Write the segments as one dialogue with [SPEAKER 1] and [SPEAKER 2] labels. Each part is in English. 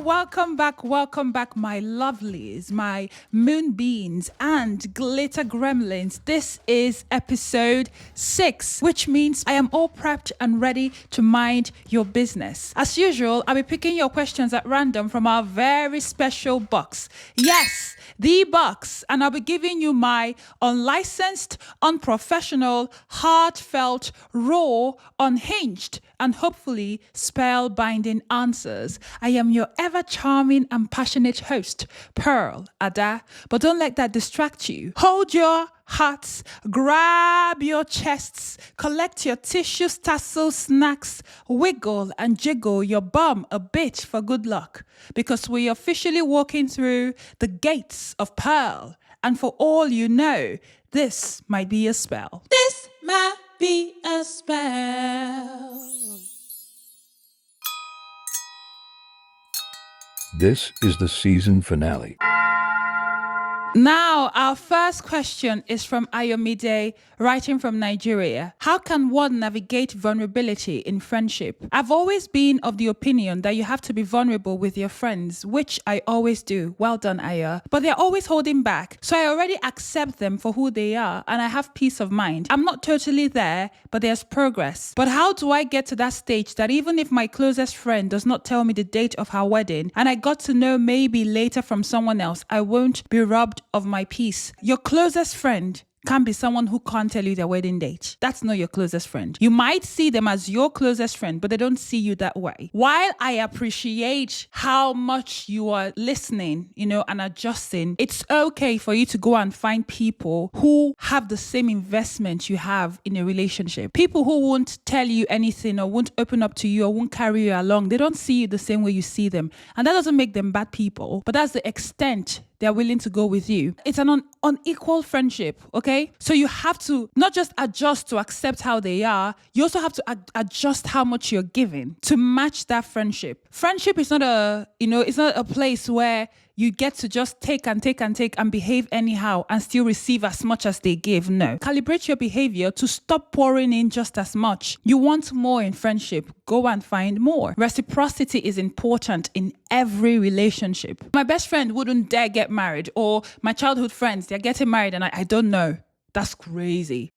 [SPEAKER 1] welcome back, my lovelies, my moonbeams and glitter gremlins. This is episode 6, which means I am all prepped and ready to mind your business. As usual, I'll be picking your questions at random from our very special box. Yes, the box. And I'll be giving you my unlicensed, unprofessional, heartfelt, raw, unhinged, and hopefully spellbinding answers. I am your ever charming and passionate host, Pearl Ada. But don't let that distract you. Hold your hearts, grab your chests, collect your tissues, tassels, snacks, wiggle and jiggle your bum a bit for good luck, because we're officially walking through the gates of Pearl. And for all you know, this might be a spell. This might be a spell.
[SPEAKER 2] This is the season finale.
[SPEAKER 1] Now, our first question is from Ayomide, writing from Nigeria. How can one navigate vulnerability in friendship? I've always been of the opinion that you have to be vulnerable with your friends, which I always do. Well done, Aya. But they're always holding back. So I already accept them for who they are and I have peace of mind. I'm not totally there, but there's progress. But how do I get to that stage that even if my closest friend does not tell me the date of her wedding and I got to know maybe later from someone else, I won't be robbed of my peace? Your closest friend can be someone who can't tell you their wedding date. That's not your closest friend. You might see them as your closest friend, but they don't see you that way. While I appreciate how much you are listening, and adjusting, it's okay for you to go and find people who have the same investment you have in a relationship. People who won't tell you anything or won't open up to you or won't carry you along. They don't see you the same way you see them. And that doesn't make them bad people, but that's the extent they're willing to go with you. It's an unequal friendship, okay? So you have to not just adjust to accept how they are, you also have to adjust how much you're giving to match that friendship. Friendship is not it's not a place where you get to just take and behave anyhow and still receive as much as they give. No. Calibrate your behavior to stop pouring in just as much. You want more in friendship, go and find more. Reciprocity is important in every relationship. My best friend wouldn't dare get married, or my childhood friends, they're getting married and I don't know. That's crazy.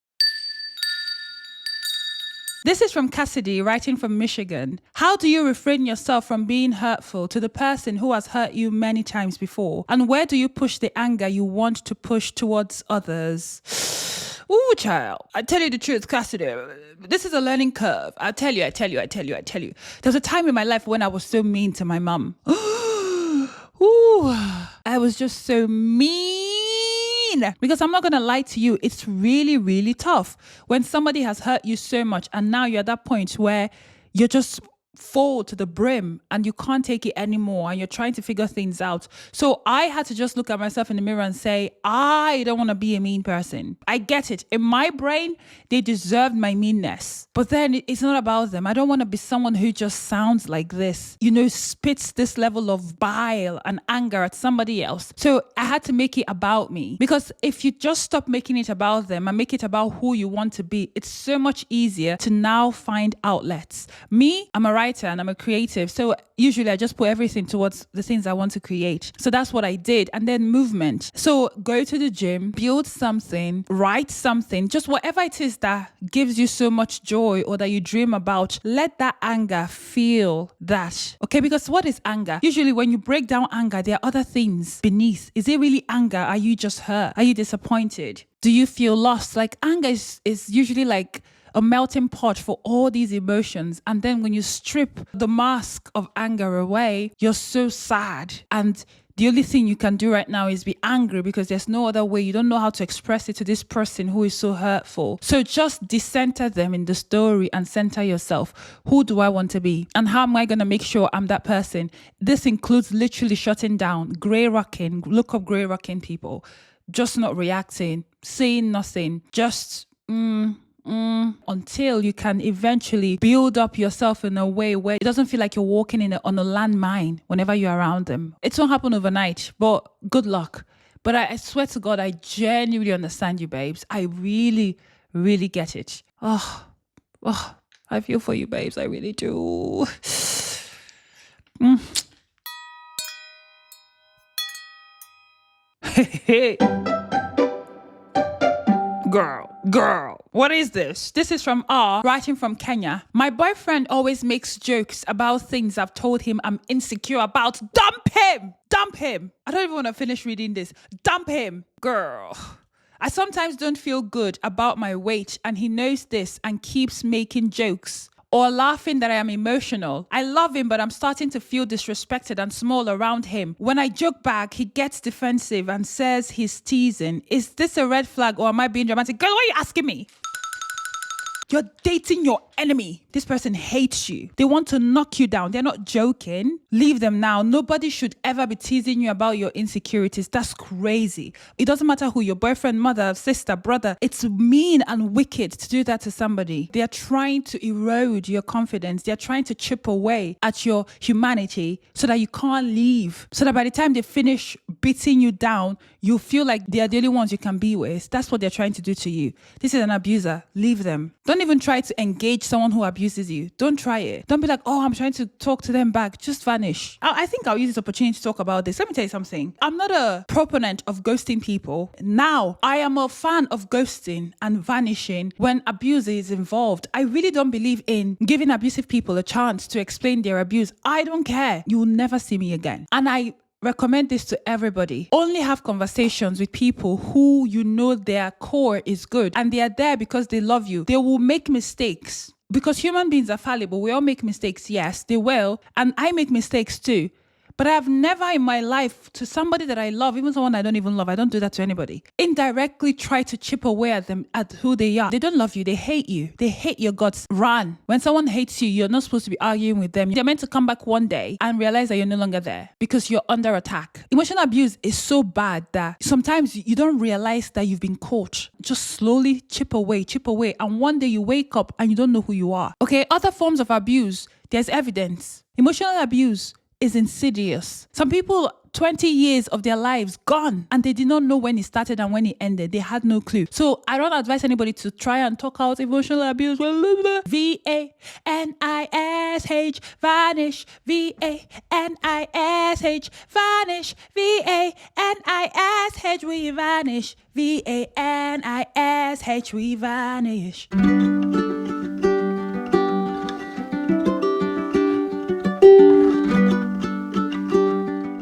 [SPEAKER 1] This is from Cassidy, writing from Michigan. How do you refrain yourself from being hurtful to the person who has hurt you many times before? And where do you push the anger you want to push towards others? Ooh, child. I tell you the truth, Cassidy. This is a learning curve. I tell you. There was a time in my life when I was so mean to my mum. Ooh, I was just so mean. Because I'm not going to lie to you, it's really, really tough when somebody has hurt you so much and now you're at that point where you're just full to the brim and you can't take it anymore and you're trying to figure things out. So I had to just look at myself in the mirror and say, I don't want to be a mean person. I get it. In my brain, they deserved my meanness. But then it's not about them. I don't want to be someone who just sounds like this, spits this level of bile and anger at somebody else. So I had to make it about me, because if you just stop making it about them and make it about who you want to be, it's so much easier to now find outlets. Me, I'm a writer and I'm a creative. So usually I just put everything towards the things I want to create. So that's what I did. And then movement. So go to the gym, build something, write something, just whatever it is that gives you so much joy or that you dream about. Let that anger feel that. Okay, because what is anger? Usually when you break down anger, there are other things beneath. Is it really anger? Are you just hurt? Are you disappointed? Do you feel lost? Like anger is usually like a melting pot for all these emotions. And then when you strip the mask of anger away, you're so sad. And the only thing you can do right now is be angry because there's no other way. You don't know how to express it to this person who is so hurtful. So just decenter them in the story and center yourself. Who do I want to be? And how am I going to make sure I'm that person? This includes literally shutting down, grey rocking, look up grey rocking people, just not reacting, saying nothing, just until you can eventually build up yourself in a way where it doesn't feel like you're walking on a landmine whenever you're around them. It won't happen overnight, but good luck. But I swear to God, I genuinely understand you, babes. I really, really get it. Oh, I feel for you, babes. I really do. Girl, what is this? This is from R, writing from Kenya. My boyfriend always makes jokes about things I've told him I'm insecure about. Dump him! Dump him! I don't even want to finish reading this. Dump him! Girl. I sometimes don't feel good about my weight, and he knows this and keeps making jokes or laughing that I am emotional. I love him, but I'm starting to feel disrespected and small around him. When I joke back, he gets defensive and says he's teasing. Is this a red flag or am I being dramatic? Girl, why are you asking me? You're dating your enemy. This person hates you. They want to knock you down. They're not joking. Leave them now. Nobody should ever be teasing you about your insecurities. That's crazy. It doesn't matter who, your boyfriend, mother, sister, brother. It's mean and wicked to do that to somebody. They are trying to erode your confidence. They're trying to chip away at your humanity so that you can't leave. So that by the time they finish beating you down, you feel like they are the only ones you can be with. That's what they're trying to do to you. This is an abuser. Leave them. Don't even try to engage someone who abuses you. Don't try it. Don't be like, oh, I'm trying to talk to them back. Just vanish. I think I'll use this opportunity to talk about this. Let me tell you something. I'm not a proponent of ghosting people. Now, I am a fan of ghosting and vanishing when abuse is involved. I really don't believe in giving abusive people a chance to explain their abuse. I don't care. You will never see me again. And I recommend this to everybody. Only have conversations with people who you know their core is good and they are there because they love you. They will make mistakes because human beings are fallible. We all make mistakes. Yes, they will. And I make mistakes too. But I have never in my life, to somebody that I love, even someone I don't even love, I don't do that to anybody, indirectly try to chip away at them, at who they are. They don't love you. They hate you. They hate your guts. Run. When someone hates you, you're not supposed to be arguing with them. They're meant to come back one day and realize that you're no longer there because you're under attack. Emotional abuse is so bad that sometimes you don't realize that you've been caught. Just slowly chip away. And one day you wake up and you don't know who you are. Okay, other forms of abuse, there's evidence. Emotional abuse is insidious. Some people, 20 years of their lives gone and they did not know when it started and when it ended. They had no clue. So I don't advise anybody to try and talk out emotional abuse. V-A-N-I-S-H, vanish. V-A-N-I-S-H, vanish. V-A-N-I-S-H, we vanish. V-A-N-I-S-H, we vanish.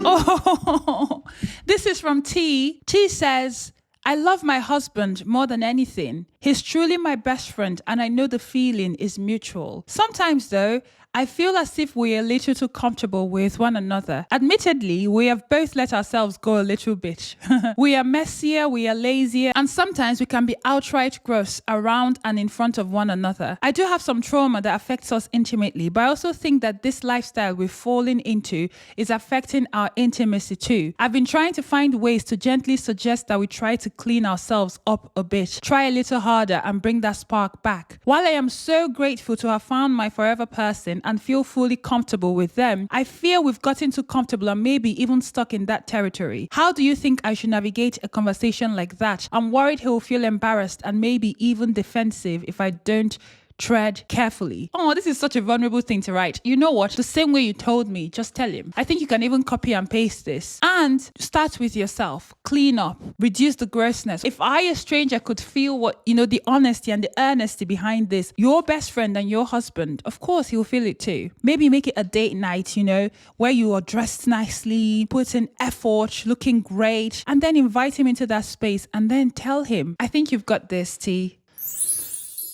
[SPEAKER 1] Oh, this is from T. T says, I love my husband more than anything. He's truly my best friend and I know the feeling is mutual. Sometimes though, I feel as if we are a little too comfortable with one another. Admittedly, we have both let ourselves go a little bit. We are messier, we are lazier, and sometimes we can be outright gross around and in front of one another. I do have some trauma that affects us intimately, but I also think that this lifestyle we've fallen into is affecting our intimacy too. I've been trying to find ways to gently suggest that we try to clean ourselves up a bit, try a little harder and bring that spark back. While I am so grateful to have found my forever person and feel fully comfortable with them, I fear we've gotten too comfortable and maybe even stuck in that territory. How do you think I should navigate a conversation like that? I'm worried he'll feel embarrassed and maybe even defensive if I don't tread carefully. Oh, this is such a vulnerable thing to write. You know what? The same way you told me, just tell him. I think you can even copy and paste this. And start with yourself. Clean up. Reduce the grossness. If I, a stranger, could feel what, the honesty and the earnesty behind this, your best friend and your husband, of course, he'll feel it too. Maybe make it a date night, where you are dressed nicely, put in effort, looking great, and then invite him into that space and then tell him, I think you've got this, T.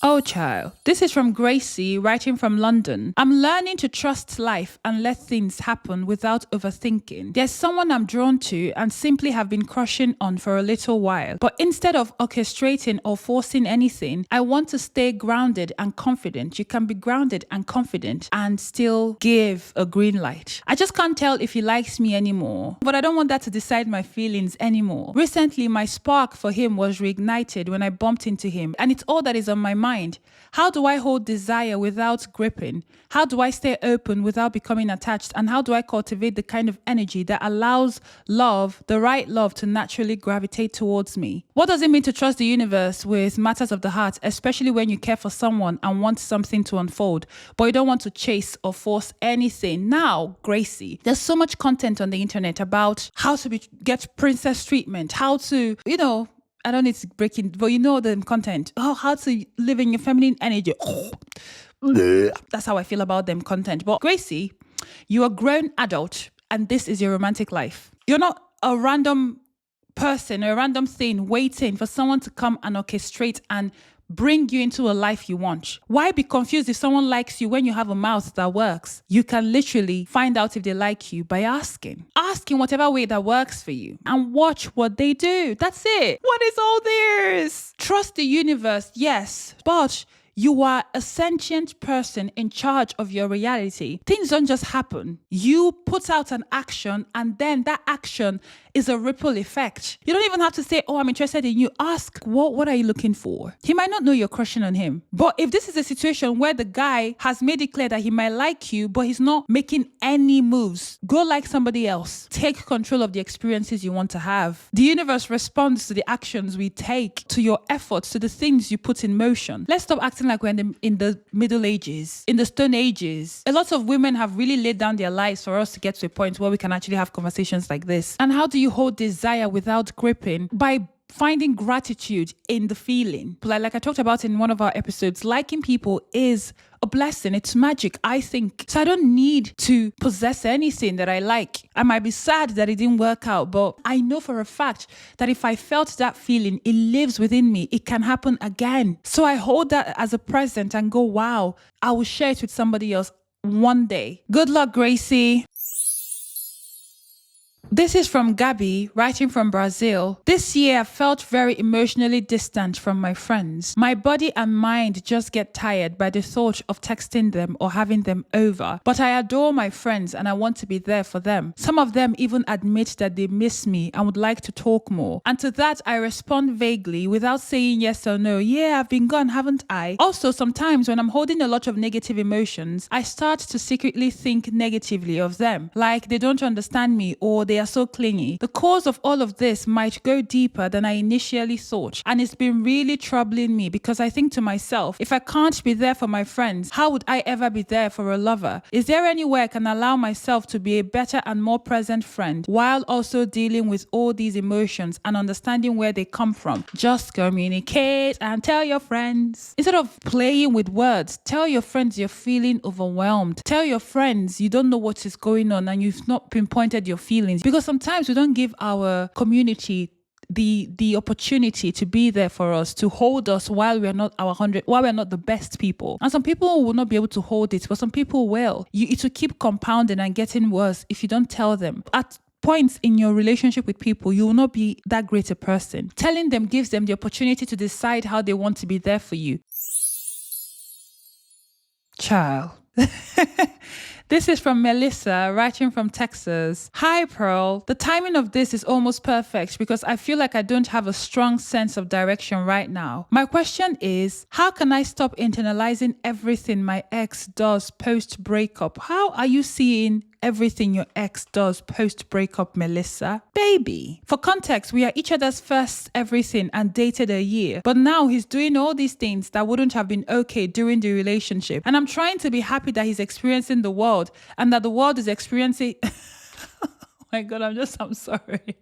[SPEAKER 1] Oh, child. This is from Gracie, writing from London. I'm learning to trust life and let things happen without overthinking. There's someone I'm drawn to and simply have been crushing on for a little while. But instead of orchestrating or forcing anything, I want to stay grounded and confident. You can be grounded and confident and still give a green light. I just can't tell if he likes me anymore, but I don't want that to decide my feelings anymore. Recently, my spark for him was reignited when I bumped into him, and it's all that is on my mind mind? How do I hold desire without gripping? How do I stay open without becoming attached? And how do I cultivate the kind of energy that allows love, the right love, to naturally gravitate towards me? What does it mean to trust the universe with matters of the heart, especially when you care for someone and want something to unfold, but you don't want to chase or force anything? Now, Gracie, there's so much content on the internet about how to get princess treatment, how to, I don't need to break it, but you know the content. Oh, how to live in your feminine energy. That's how I feel about them content. But Gracie, you're a grown adult and this is your romantic life. You're not a random person or a random thing waiting for someone to come and orchestrate and bring you into a life you want. Why be confused if someone likes you when you have a mouth that works? You can literally find out if they like you by asking. Ask in whatever way that works for you and watch what they do. That's it. What is all this? Trust the universe, yes, but you are a sentient person in charge of your reality. Things don't just happen. You put out an action and then that action is a ripple effect. You don't even have to say, oh, I'm interested in you. Ask, what are you looking for? He might not know you're crushing on him. But if this is a situation where the guy has made it clear that he might like you, but he's not making any moves, go like somebody else. Take control of the experiences you want to have. The universe responds to the actions we take, to your efforts, to the things you put in motion. Let's stop acting like we're in the Middle Ages, in the Stone Ages. A lot of women have really laid down their lives for us to get to a point where we can actually have conversations like this. And how do you hold desire without gripping? By finding gratitude in the feeling. Like I talked about in one of our episodes, liking people is a blessing. It's magic, I think. So I don't need to possess anything that I like. I might be sad that it didn't work out, but I know for a fact that if I felt that feeling, it lives within me. It can happen again. So I hold that as a present and go, wow, I will share it with somebody else one day. Good luck, Gracie. This is from Gabby, writing from Brazil. This year, I felt very emotionally distant from my friends. My body and mind just get tired by the thought of texting them or having them over. But I adore my friends and I want to be there for them. Some of them even admit that they miss me and would like to talk more. And to that, I respond vaguely without saying yes or no. Yeah, I've been gone, haven't I? Also, sometimes when I'm holding a lot of negative emotions, I start to secretly think negatively of them. Like they don't understand me or they are so clingy. The cause of all of this might go deeper than I initially thought, and it's been really troubling me because I think to myself, if I can't be there for my friends, how would I ever be there for a lover? Is there any way I can allow myself to be a better and more present friend while also dealing with all these emotions and understanding where they come from? Just communicate and tell your friends. Instead of playing with words, tell your friends you're feeling overwhelmed. Tell your friends you don't know what is going on and you've not pinpointed your feelings, because sometimes we don't give our community the opportunity to be there for us, to hold us while we're not while we're not the best people. And some people will not be able to hold it, but some people will. It will keep compounding and getting worse if you don't tell them. At points in your relationship with people, you will not be that great a person. Telling them gives them the opportunity to decide how they want to be there for you. Child. This is from Melissa, writing from Texas. Hi, Pearl. The timing of this is almost perfect because I feel like I don't have a strong sense of direction right now. My question is, how can I stop internalizing everything my ex does post-breakup? How are you seeing everything your ex does post-breakup, Melissa? Baby. For context, we are each other's first everything and dated a year. But now he's doing all these things that wouldn't have been okay during the relationship. And I'm trying to be happy that he's experiencing the world and that the world is experiencing... Oh my God, I'm sorry.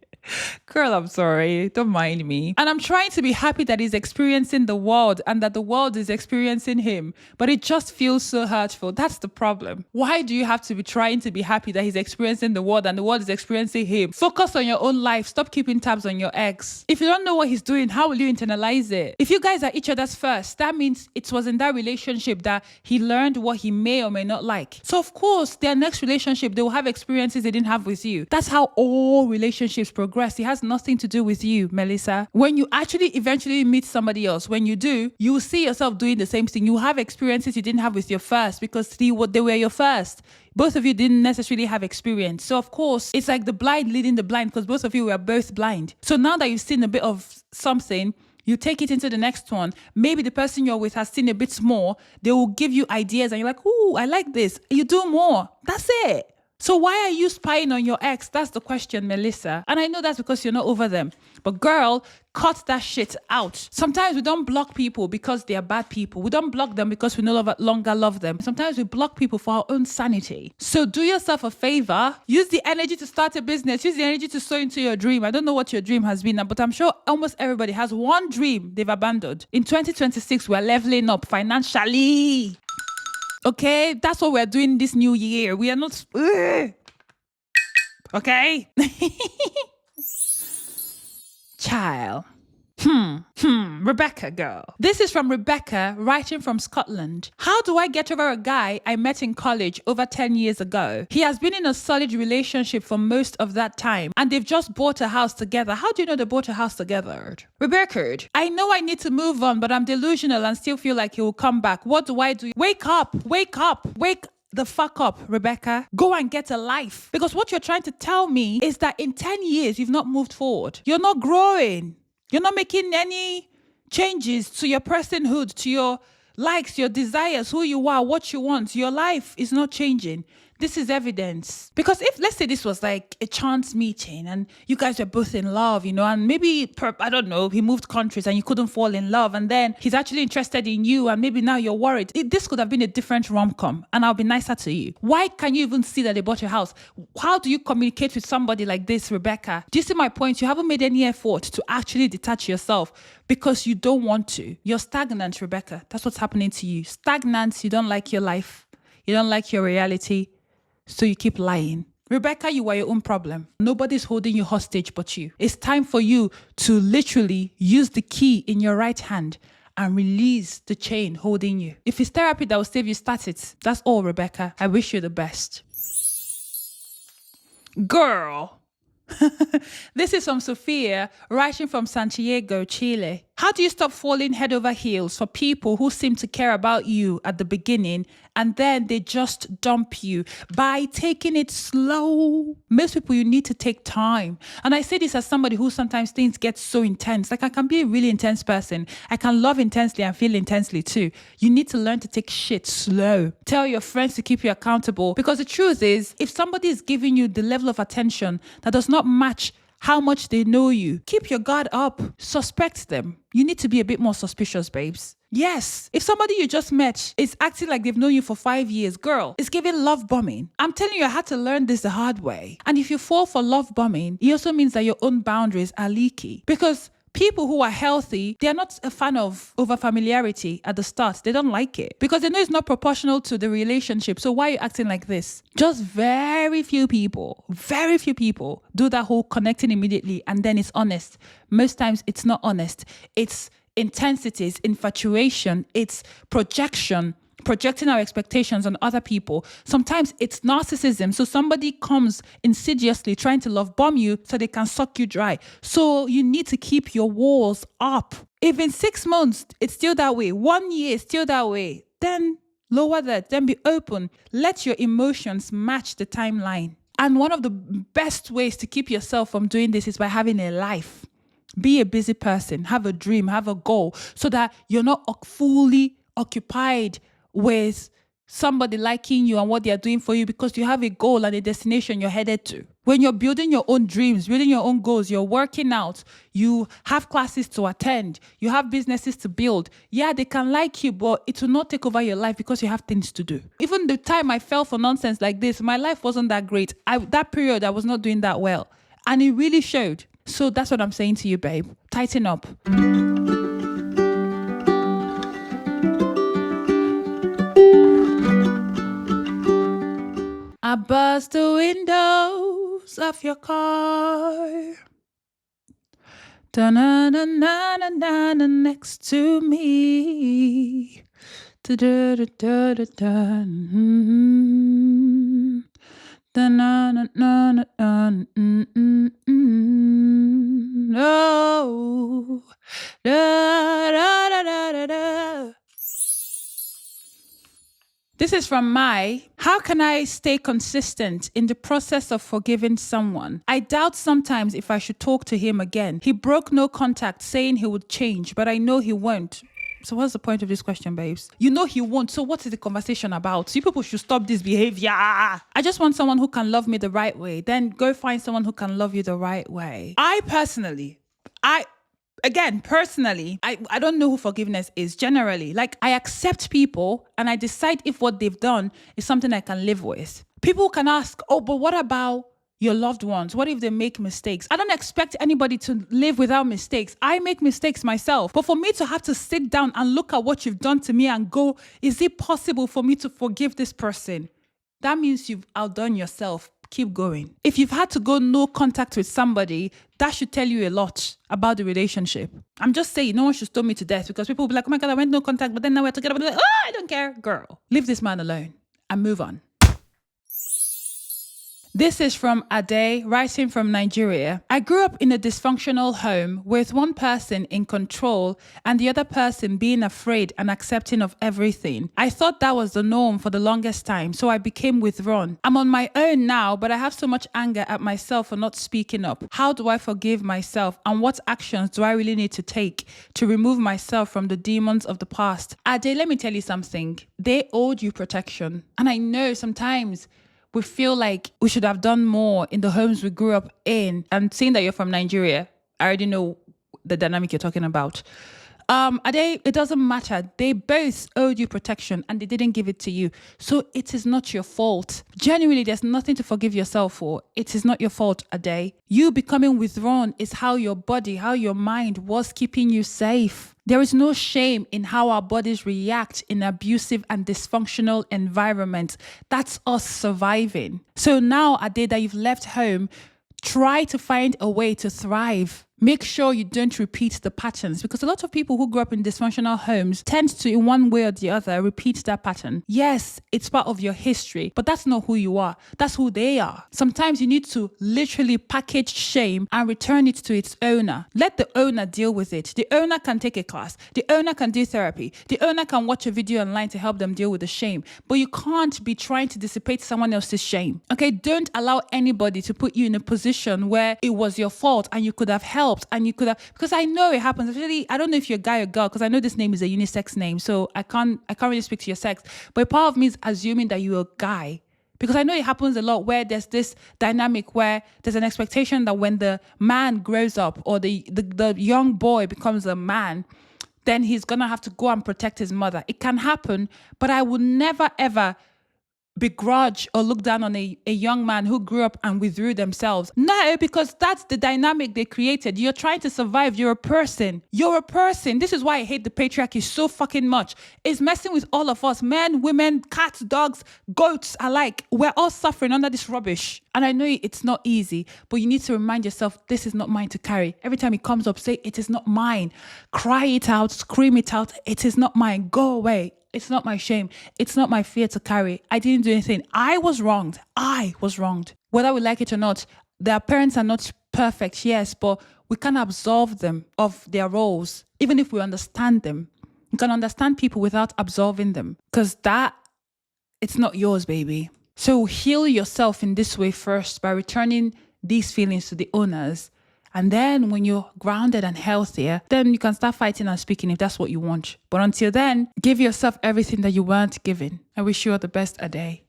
[SPEAKER 1] Girl, I'm sorry. Don't mind me. And I'm trying to be happy that he's experiencing the world and that the world is experiencing him. But it just feels so hurtful. That's the problem. Why do you have to be trying to be happy that he's experiencing the world and the world is experiencing him? Focus on your own life. Stop keeping tabs on your ex. If you don't know what he's doing, how will you internalize it? If you guys are each other's first, that means it was in that relationship that he learned what he may or may not like. So of course, their next relationship, they will have experiences they didn't have with you. That's how all relationships progress. It has nothing to do with you, Melissa. When you actually eventually meet somebody else, when you do, you will see yourself doing the same thing. You have experiences you didn't have with your first because they were your first. Both of you didn't necessarily have experience. So of course, it's like the blind leading the blind because both of you were both blind. So now that you've seen a bit of something, You take it into the next one. Maybe the person you're with has seen a bit more. They will give you ideas and you're like, ooh, I like this. You do more. That's it. So why are you spying on your ex? That's the question, Melissa. And I know that's because you're not over them. But girl, cut that shit out. Sometimes we don't block people because they are bad people. We don't block them because we no longer love them. Sometimes we block people for our own sanity. So do yourself a favor. Use the energy to start a business. Use the energy to sow into your dream. I don't know what your dream has been, but I'm sure almost everybody has one dream they've abandoned. In 2026, we're leveling up financially. Okay, that's what we're doing this new year. We are not... Okay? Child. Rebecca girl. This is from Rebecca, writing from Scotland. How do I get over a guy I met in college over 10 years ago? He has been in a solid relationship for most of that time and they've just bought a house together. How do you know they bought a house together? Rebecca, I know I need to move on, but I'm delusional and still feel like he will come back. What do I do? Wake up, wake the fuck up, Rebecca. Go and get a life. Because what you're trying to tell me is that in 10 years, you've not moved forward. You're not growing. You're not making any changes to your personhood, to your likes, your desires, who you are, what you want. Your life is not changing. This is evidence. Because if, let's say this was like a chance meeting and you guys were both in love, and maybe, I don't know, he moved countries and you couldn't fall in love and then he's actually interested in you and maybe now you're worried. This could have been a different rom-com and I'll be nicer to you. Why can you even see that they bought your house? How do you communicate with somebody like this, Rebecca? Do you see my point? You haven't made any effort to actually detach yourself because you don't want to. You're stagnant, Rebecca. That's what's happening to you. Stagnant, you don't like your life. You don't like your reality. So you keep lying. Rebecca, you are your own problem. Nobody's holding you hostage but you. It's time for you to literally use the key in your right hand and release the chain holding you. If it's therapy that will save you, start it. That's all, Rebecca. I wish you the best. Girl. This is from Sophia, writing from Santiago, Chile. How do you stop falling head over heels for people who seem to care about you at the beginning and then they just dump you? By taking it slow. Most people, you need to take time. And I say this as somebody who sometimes things get so intense. Like I can be a really intense person. I can love intensely and feel intensely too. You need to learn to take shit slow. Tell your friends to keep you accountable. Because the truth is, if somebody is giving you the level of attention that does not match how much they know you, keep your guard up. Suspect them. You need to be a bit more suspicious, babes. Yes, if somebody you just met is acting like they've known you for 5 years, girl, it's giving love bombing. I'm telling you, I had to learn this the hard way. And if you fall for love bombing, it also means that your own boundaries are leaky. Because people who are healthy, they are not a fan of over-familiarity at the start. They don't like it because they know it's not proportional to the relationship. So why are you acting like this? Just very few people do that whole connecting immediately and then it's honest. Most times it's not honest. It's intensities, infatuation, it's projecting our expectations on other people. Sometimes it's narcissism. So somebody comes insidiously trying to love bomb you so they can suck you dry. So you need to keep your walls up. If in 6 months it's still that way, 1 year it's still that way, then lower that, then be open. Let your emotions match the timeline. And one of the best ways to keep yourself from doing this is by having a life. Be a busy person, have a dream, have a goal so that you're not fully occupied with somebody liking you and what they're doing for you because you have a goal and a destination you're headed to. When you're building your own dreams, building your own goals, you're working out, you have classes to attend, you have businesses to build. Yeah, they can like you, but it will not take over your life because you have things to do. Even the time I fell for nonsense like this, my life wasn't that great. That period, I was not doing that well. And it really showed. So that's what I'm saying to you, babe. Tighten up. I bust the windows of your car. Da-na-na-na-na-na next to me. Da-da-da-da-da-da. No. Da-da-da-da-da. This is from how can I stay consistent in the process of forgiving someone? I doubt sometimes if I should talk to him again. He broke no contact saying he would change, but I know he won't. So what's the point of this question, babes? You know he won't. So what is the conversation about? You people should stop this behavior. I just want someone who can love me the right way. Then go find someone who can love you the right way. I don't know who forgiveness is generally. Like, I accept people and I decide if what they've done is something I can live with. People can ask, oh, but what about your loved ones? What if they make mistakes? I don't expect anybody to live without mistakes. I make mistakes myself. But for me to have to sit down and look at what you've done to me and go, is it possible for me to forgive this person? That means you've outdone yourself. Keep going. If you've had to go no contact with somebody, that should tell you a lot about the relationship. I'm just saying, no one should stone me to death because people will be like, oh my God, I went no contact, but then now we're together. Like, oh, I don't care. Girl, leave this man alone and move on. This is from Ade, writing from Nigeria. I grew up in a dysfunctional home with one person in control and the other person being afraid and accepting of everything. I thought that was the norm for the longest time, so I became withdrawn. I'm on my own now, but I have so much anger at myself for not speaking up. How do I forgive myself, and what actions do I really need to take to remove myself from the demons of the past? Ade, let me tell you something. They owed you protection. And I know sometimes we feel like we should have done more in the homes we grew up in. And seeing that you're from Nigeria, I already know the dynamic you're talking about. It doesn't matter. They both owed you protection and they didn't give it to you. So it is not your fault. Genuinely, there's nothing to forgive yourself for. It is not your fault, Ade. You becoming withdrawn is how your body, how your mind was keeping you safe. There is no shame in how our bodies react in abusive and dysfunctional environments. That's us surviving. So now, Ade, that you've left home, try to find a way to thrive. Make sure you don't repeat the patterns, because a lot of people who grew up in dysfunctional homes tend to, in one way or the other, repeat that pattern. Yes, it's part of your history, but that's not who you are. That's who they are. Sometimes you need to literally package shame and return it to its owner. Let the owner deal with it. The owner can take a class. The owner can do therapy. The owner can watch a video online to help them deal with the shame. But you can't be trying to dissipate someone else's shame. Okay, don't allow anybody to put you in a position where it was your fault and you could have helped. And you could have, because I know it happens. Really, I don't know if you're a guy or girl, because I know this name is a unisex name, so I can't really speak to your sex. But part of me is assuming that you're a guy, because I know it happens a lot where there's this dynamic where there's an expectation that when the man grows up or the young boy becomes a man, then he's gonna have to go and protect his mother. It can happen, but I would never ever begrudge or look down on a young man who grew up and withdrew themselves. No, because that's the dynamic they created. You're trying to survive. You're a person. You're a person. This is why I hate the patriarchy so fucking much. It's messing with all of us. Men, women, cats, dogs, goats alike. We're all suffering under this rubbish. And I know it's not easy, but you need to remind yourself, this is not mine to carry. Every time it comes up, say, it is not mine. Cry it out, scream it out. It is not mine. Go away. It's not my shame. It's not my fear to carry. I didn't do anything. I was wronged. Whether we like it or not, their parents are not perfect, yes, but we can absolve them of their roles, even if we understand them. You can understand people without absolving them, because it's not yours, baby. So heal yourself in this way first by returning these feelings to the owners. And then when you're grounded and healthier, then you can start fighting and speaking if that's what you want. But until then, give yourself everything that you weren't given. I wish you all the best, Ade.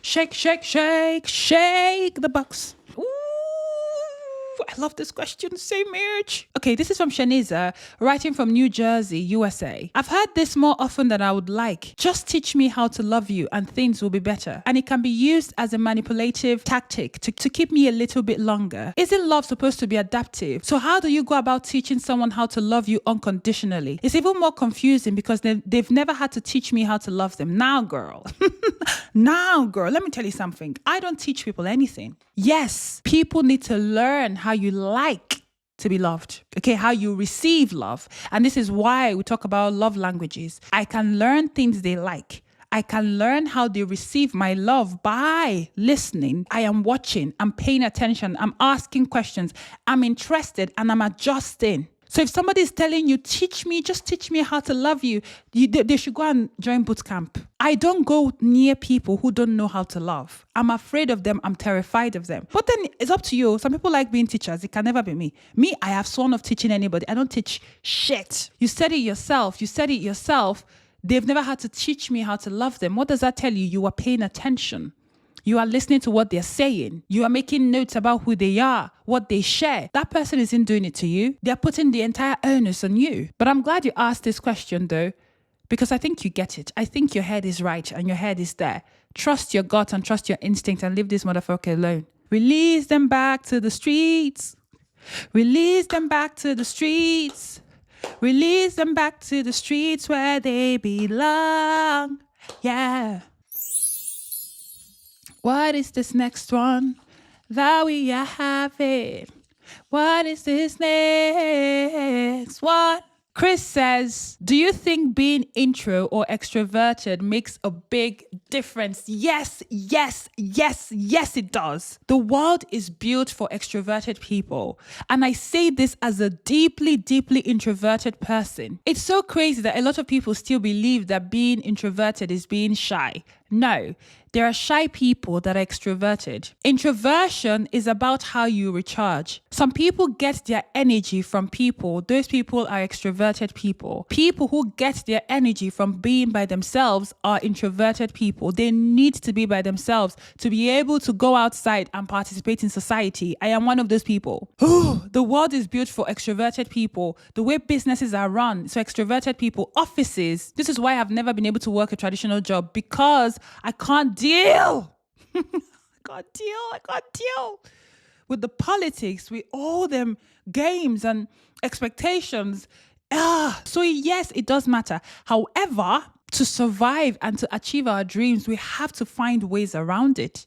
[SPEAKER 1] Shake, shake, shake, shake the box. Ooh, I love this question so much. Okay, this is from Shaniza, writing from New Jersey, USA. I've heard this more often than I would like. Just teach me how to love you and things will be better. And it can be used as a manipulative tactic to keep me a little bit longer. Isn't love supposed to be adaptive? So how do you go about teaching someone how to love you unconditionally? It's even more confusing because they've never had to teach me how to love them. Now, girl. Now, girl, let me tell you something. I don't teach people anything. Yes, people need to learn how you like to be loved, okay, how you receive love. And this is why we talk about love languages. I can learn things they like. I can learn how they receive my love by listening. I am watching, I'm paying attention, I'm asking questions, I'm interested, and I'm adjusting. So if somebody is telling you, just teach me how to love you, they should go and join boot camp. I don't go near people who don't know how to love. I'm afraid of them. I'm terrified of them. But then it's up to you. Some people like being teachers. It can never be me. Me, I have sworn off teaching anybody. I don't teach shit. You said it yourself. They've never had to teach me how to love them. What does that tell you? You are paying attention. You are listening to what they're saying. You are making notes about who they are, what they share. That person isn't doing it to you. They're putting the entire onus on you. But I'm glad you asked this question though, because I think you get it. I think your head is right and your head is there. Trust your gut and trust your instinct and leave this motherfucker alone. Release them back to the streets. Release them back to the streets. Release them back to the streets where they belong. Yeah. What is this next one that we are having? What is this next one? Chris says, do you think being intro or extroverted makes a big difference? Yes, it does. The world is built for extroverted people. And I say this as a deeply, deeply introverted person. It's so crazy that a lot of people still believe that being introverted is being shy. No, there are shy people that are extroverted. Introversion is about how you recharge. Some people get their energy from people. Those people are extroverted people. People who get their energy from being by themselves are introverted people. They need to be by themselves to be able to go outside and participate in society. I am one of those people. The world is built for extroverted people. The way businesses are run, so extroverted people, offices. This is why I've never been able to work a traditional job, because I can't deal. I can't deal with the politics, with all them games and expectations. So yes, it does matter. However, to survive and to achieve our dreams, we have to find ways around it.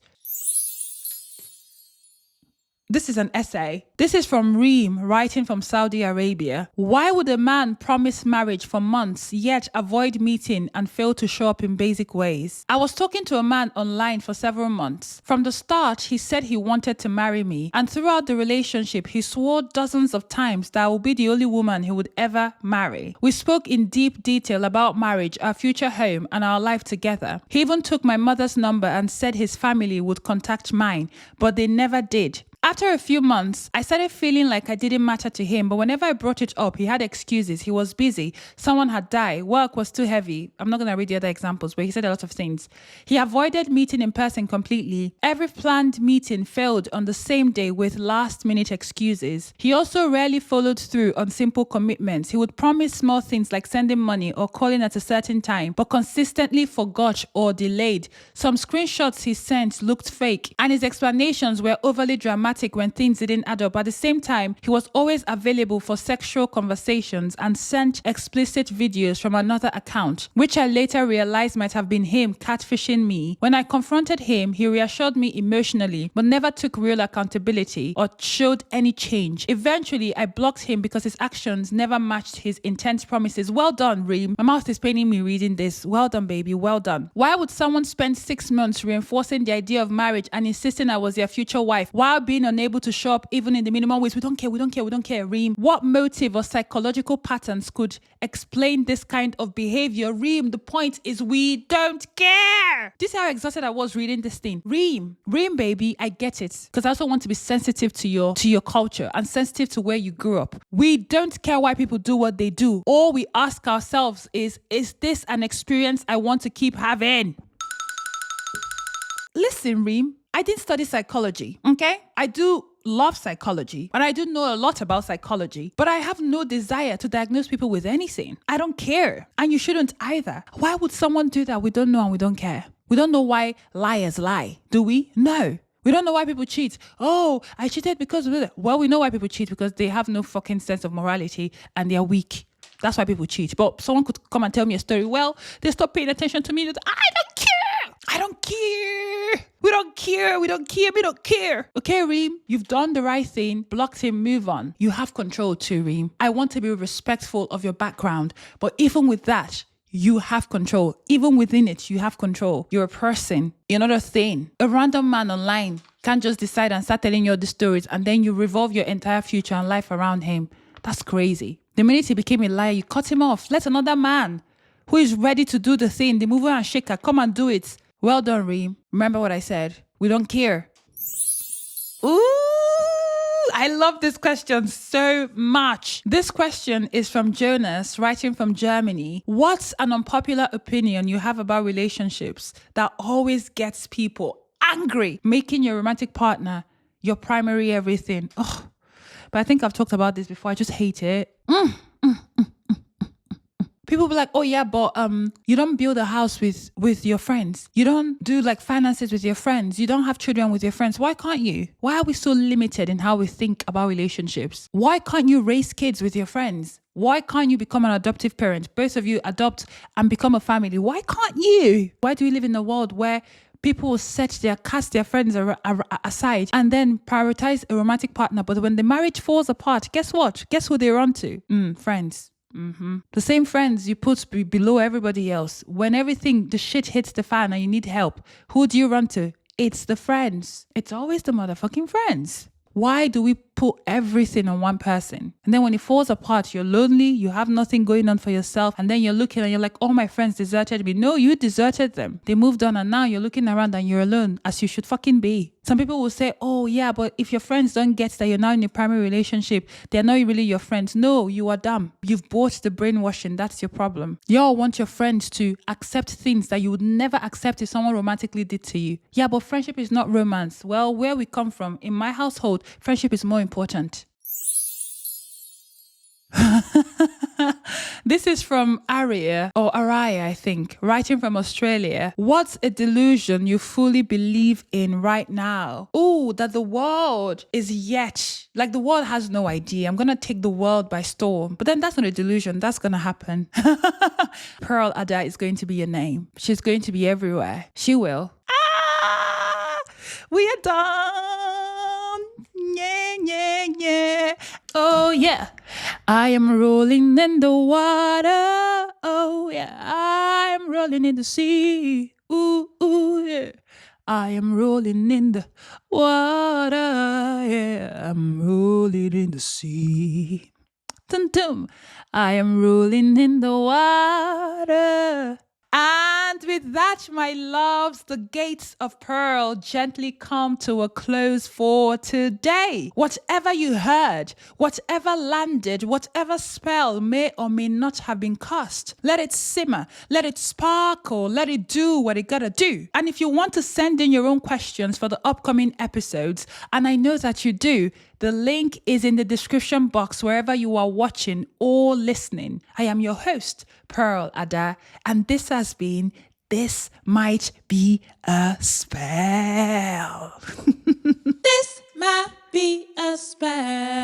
[SPEAKER 1] This is an essay. This is from Reem, writing from Saudi Arabia. Why would a man promise marriage for months, yet avoid meeting and fail to show up in basic ways? I was talking to a man online for several months. From the start, he said he wanted to marry me. And throughout the relationship, he swore dozens of times that I would be the only woman he would ever marry. We spoke in deep detail about marriage, our future home, and our life together. He even took my mother's number and said his family would contact mine, but they never did. After a few months, I started feeling like I didn't matter to him, but whenever I brought it up, he had excuses. He was busy. Someone had died. Work was too heavy. I'm not going to read the other examples, but he said a lot of things. He avoided meeting in person completely. Every planned meeting failed on the same day with last-minute excuses. He also rarely followed through on simple commitments. He would promise small things like sending money or calling at a certain time, but consistently forgot or delayed. Some screenshots he sent looked fake, and his explanations were overly dramatic when things didn't add up. At the same time, he was always available for sexual conversations and sent explicit videos from another account, which I later realized might have been him catfishing me. When I confronted him, he reassured me emotionally, but never took real accountability or showed any change. Eventually, I blocked him because his actions never matched his intense promises. Well done, Reem. My mouth is paining me reading this. Well done, baby. Well done. Why would someone spend 6 months reinforcing the idea of marriage and insisting I was their future wife while being unable to show up even in the minimum ways? We don't care, Reem. What motive or psychological patterns could explain this kind of behavior? Reem, the point is we don't care. This is how exhausted I was reading this thing. Reem, baby, I get it. Because I also want to be sensitive to your culture and sensitive to where you grew up. We don't care why people do what they do. All we ask ourselves is this an experience I want to keep having? Listen, Reem, I didn't study psychology, okay? I do love psychology, and I do know a lot about psychology, but I have no desire to diagnose people with anything. I don't care, and you shouldn't either. Why would someone do that? We don't know and we don't care. We don't know why liars lie, do we? No. We don't know why people cheat. Oh, I cheated because... Well, we know why people cheat, because they have no fucking sense of morality and they're weak. That's why people cheat. But someone could come and tell me a story. Well, they stopped paying attention to me. I don't care. We don't care. Okay, Reem, you've done the right thing. Blocked him, move on. You have control too, Reem. I want to be respectful of your background. But even with that, you have control. Even within it, you have control. You're a person. You're not a thing. A random man online can't just decide and start telling you all the stories and then you revolve your entire future and life around him. That's crazy. The minute he became a liar, you cut him off. Let another man who is ready to do the thing, the mover and shaker, come and do it. Well done, Reem. Remember what I said. We don't care. Ooh, I love this question so much. This question is from Jonas, writing from Germany. What's an unpopular opinion you have about relationships that always gets people angry, making your romantic partner your primary everything? Oh, but I think I've talked about this before. I just hate it. People be like, oh yeah, but you don't build a house with your friends. You don't do like finances with your friends. You don't have children with your friends. Why can't you? Why are we so limited in how we think about relationships? Why can't you raise kids with your friends? Why can't you become an adoptive parent? Both of you adopt and become a family. Why can't you? Why do we live in a world where people will cast their friends aside and then prioritize a romantic partner? But when the marriage falls apart, guess what? Guess who they run to? Friends. The same friends you put below everybody else. When the shit hits the fan and you need help, who do you run to? It's the friends. It's always the motherfucking friends. Why do we put everything on one person? And then when it falls apart, you're lonely, you have nothing going on for yourself, and then you're looking and you're like, oh, my friends deserted me. No, you deserted them. They moved on and now you're looking around and you're alone, as you should fucking be. Some people will say, oh yeah, but if your friends don't get that you're now in a primary relationship, they're not really your friends. No, you are dumb. You've bought the brainwashing. That's your problem. Y'all want your friends to accept things that you would never accept if someone romantically did to you. Yeah, but friendship is not romance. Well, where we come from, in my household, friendship is more important. This is from Arya, I think, writing from Australia. What's a delusion you fully believe in right now? Oh, that the world is yet, like the world has no idea. I'm going to take the world by storm. But then that's not a delusion. That's going to happen. Pearl Ada is going to be your name. She's going to be everywhere. She will. We are done. Yeah. Oh, yeah. I am rolling in the water. Oh, yeah. I am rolling in the sea. Ooh, yeah. I am rolling in the water. Yeah. I'm rolling in the sea. Dum, dum. I am rolling in the water. And with that, my loves, the gates of Pearl gently come to a close for today. Whatever you heard, whatever landed, whatever spell may or may not have been cast, let it simmer, let it sparkle, let it do what it gotta do. And if you want to send in your own questions for the upcoming episodes, and I know that you do, the link is in the description box wherever you are watching or listening. I am your host, Pearl Ada, and this has been This Might Be a Spell. This might be a spell.